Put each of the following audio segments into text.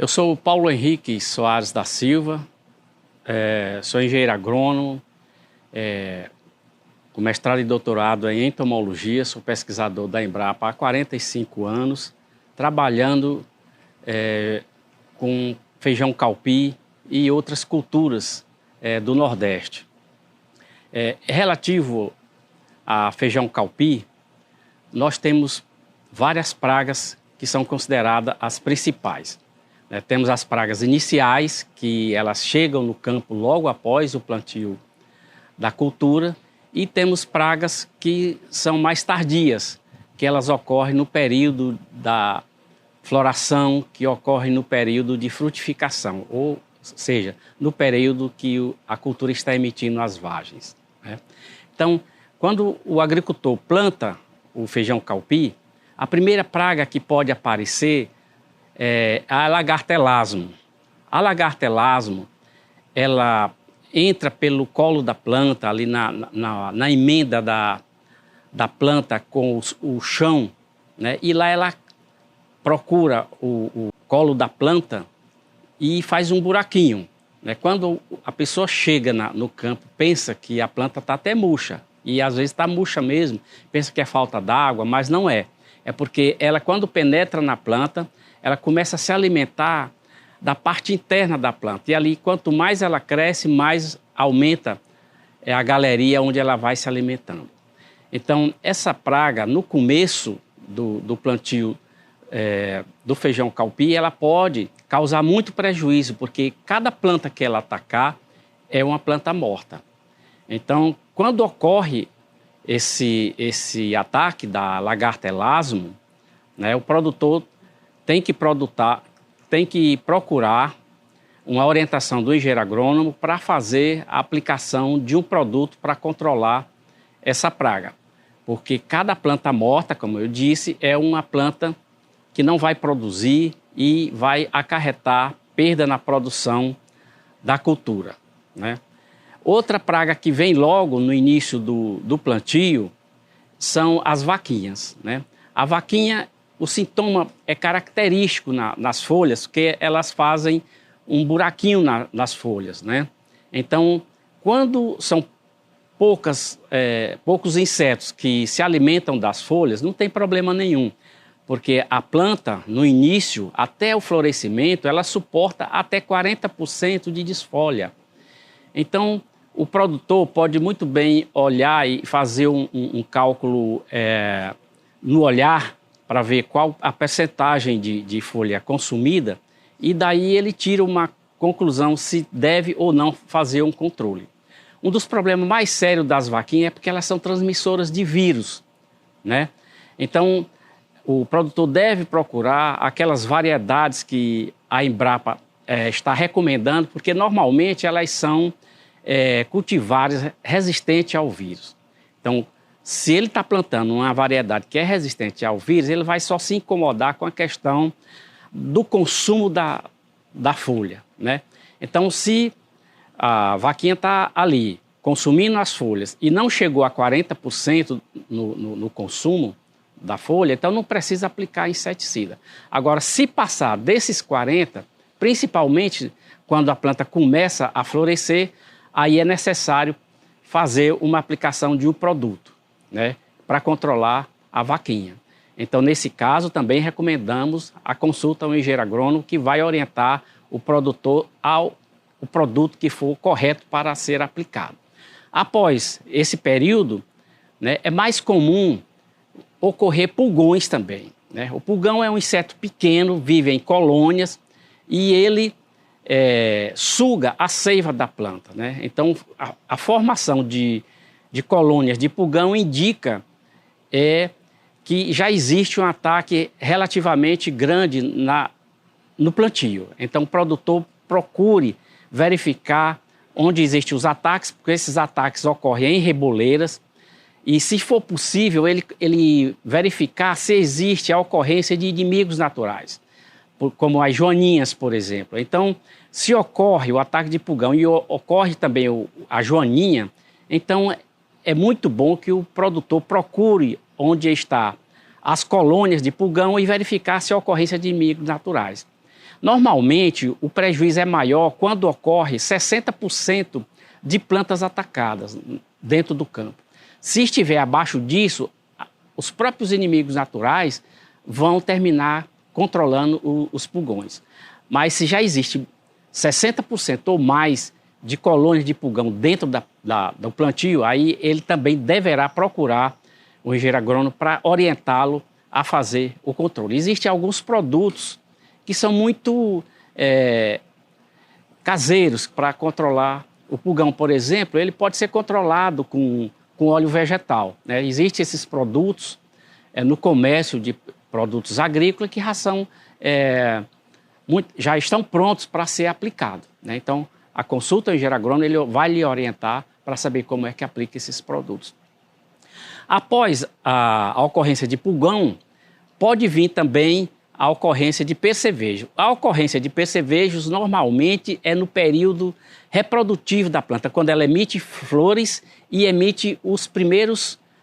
Eu sou o Paulo Henrique Soares da Silva, sou engenheiro agrônomo, com mestrado e doutorado em entomologia, sou pesquisador da Embrapa há 45 anos, trabalhando com feijão calpi e outras culturas do Nordeste. Relativo a feijão calpi, nós temos várias pragas que são consideradas as principais. Temos as pragas iniciais, que elas chegam no campo logo após o plantio da cultura, e temos pragas que são mais tardias, que elas ocorrem no período da floração, que ocorrem no período de frutificação, ou seja, no período que a cultura está emitindo as vagens. Então, quando o agricultor planta o feijão calpi, a primeira praga que pode aparecer é a lagarta elasmo. A lagarta elasmo, ela entra pelo colo da planta, ali na emenda da planta com o chão, né? E lá ela procura o colo da planta e faz um buraquinho. Quando a pessoa chega no campo, pensa que a planta está até murcha, e às vezes está murcha mesmo, pensa que é falta d'água, mas não é. É porque ela, quando penetra na planta, ela começa a se alimentar da parte interna da planta. E ali, quanto mais ela cresce, mais aumenta a galeria onde ela vai se alimentando. Então, essa praga, no começo do plantio do feijão calpi, ela pode causar muito prejuízo, porque cada planta que ela atacar é uma planta morta. Então, quando ocorre esse ataque da lagarta elasmo, o produtor tem que procurar uma orientação do engenheiro agrônomo para fazer a aplicação de um produto para controlar essa praga. Porque cada planta morta, como eu disse, é uma planta que não vai produzir e vai acarretar perda na produção da cultura. Outra praga que vem logo no início do plantio são as vaquinhas. A vaquinha, o sintoma é característico nas folhas, porque elas fazem um buraquinho nas folhas. Então, quando são poucos insetos que se alimentam das folhas, não tem problema nenhum, porque a planta, no início, até o florescimento, ela suporta até 40% de desfolha. Então, o produtor pode muito bem olhar e fazer um cálculo no olhar para ver qual a percentagem de folha consumida, e daí ele tira uma conclusão se deve ou não fazer um controle. Um dos problemas mais sérios das vaquinhas é porque elas são transmissoras de vírus. Então, o produtor deve procurar aquelas variedades que a Embrapa está recomendando, porque normalmente elas são cultivares resistentes ao vírus. Então, se ele está plantando uma variedade que é resistente ao vírus, ele vai só se incomodar com a questão do consumo da folha. Então, se a vaquinha está ali consumindo as folhas e não chegou a 40% no consumo da folha, então não precisa aplicar inseticida. Agora, se passar desses 40%, principalmente quando a planta começa a florescer, aí é necessário fazer uma aplicação de um produto, para controlar a vaquinha. Então, nesse caso, também recomendamos a consulta ao engenheiro agrônomo, que vai orientar o produtor ao produto que for correto para ser aplicado. Após esse período, é mais comum ocorrer pulgões também. O pulgão é um inseto pequeno, vive em colônias, e ele suga a seiva da planta. Então, a formação de colônias de pulgão indica que já existe um ataque relativamente grande no plantio. Então, o produtor procure verificar onde existem os ataques, porque esses ataques ocorrem em reboleiras, e, se for possível, ele verificar se existe a ocorrência de inimigos naturais, como as joaninhas, por exemplo. Então, se ocorre o ataque de pulgão e ocorre também a joaninha, então é muito bom que o produtor procure onde está as colônias de pulgão e verificar se há ocorrência de inimigos naturais. Normalmente, o prejuízo é maior quando ocorre 60% de plantas atacadas dentro do campo. Se estiver abaixo disso, os próprios inimigos naturais vão terminar controlando os pulgões. Mas se já existe 60% ou mais de colônias de pulgão dentro do plantio, aí ele também deverá procurar o engenheiro agrônomo para orientá-lo a fazer o controle. Existem alguns produtos que são muito caseiros para controlar o pulgão. Por exemplo, ele pode ser controlado com óleo vegetal, né? Existem esses produtos no comércio de produtos agrícolas que já estão prontos para ser aplicados, né? Então, a consulta ao engenheiro agrônomo ele vai lhe orientar para saber como é que aplica esses produtos. Após a ocorrência de pulgão, pode vir também a ocorrência de percevejo. A ocorrência de percevejos normalmente é no período reprodutivo da planta, quando ela emite flores e emite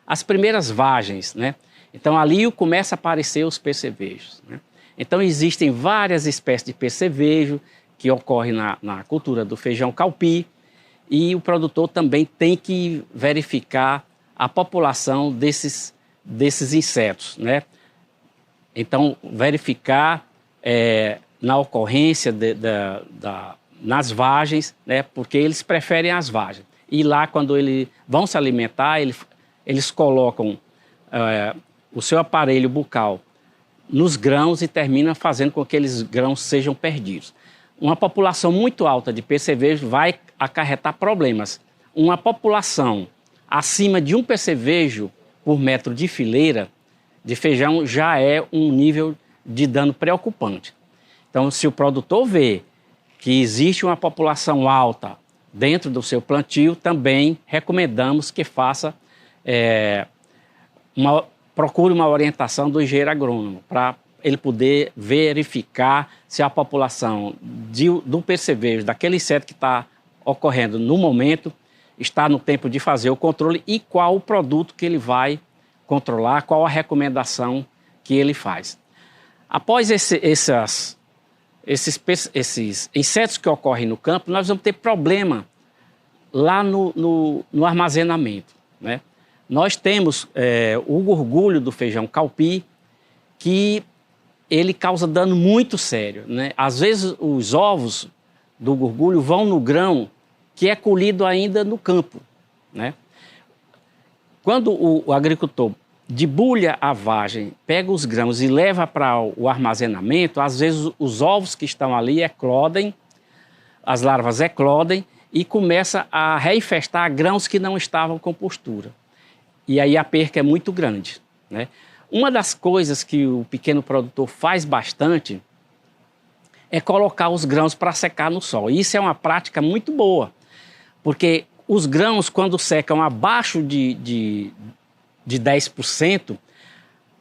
as primeiras vagens, né? Então ali começa a aparecer os percevejos, né? Então existem várias espécies de percevejo que ocorrem na cultura do feijão calpi, e o produtor também tem que verificar a população desses insetos, né? Então, verificar na ocorrência nas vagens, né? Porque eles preferem as vagens. E lá, quando eles vão se alimentar, eles colocam o seu aparelho bucal nos grãos e terminam fazendo com que aqueles grãos sejam perdidos. Uma população muito alta de percevejo vai acarretar problemas. Uma população acima de um percevejo por metro de fileira de feijão já é um nível de dano preocupante. Então, se o produtor vê que existe uma população alta dentro do seu plantio, também recomendamos que procure uma orientação do engenheiro agrônomo para ele poder verificar se a população do percevejo, daquele inseto que está ocorrendo no momento, está no tempo de fazer o controle e qual o produto que ele vai controlar, qual a recomendação que ele faz. Após esses insetos que ocorrem no campo, nós vamos ter problema lá no armazenamento, né? Nós temos o gorgulho do feijão calpi, que ele causa dano muito sério, né? Às vezes os ovos do gorgulho vão no grão que é colhido ainda no campo, né? Quando o agricultor debulha a vagem, pega os grãos e leva para o armazenamento, às vezes os ovos que estão ali eclodem, as larvas eclodem e começa a reinfestar grãos que não estavam com postura. E aí a perca é muito grande, né? Uma das coisas que o pequeno produtor faz bastante é colocar os grãos para secar no sol. Isso é uma prática muito boa, porque os grãos, quando secam abaixo de 10%,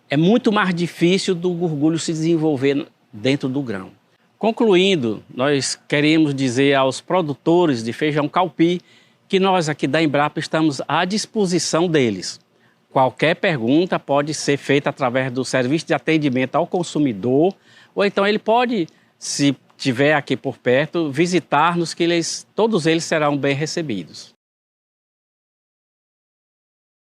é muito mais difícil do gorgulho se desenvolver dentro do grão. Concluindo, nós queremos dizer aos produtores de feijão calpi que nós aqui da Embrapa estamos à disposição deles. Qualquer pergunta pode ser feita através do serviço de atendimento ao consumidor, ou então ele pode, se estiver aqui por perto, visitar-nos, que todos eles serão bem recebidos.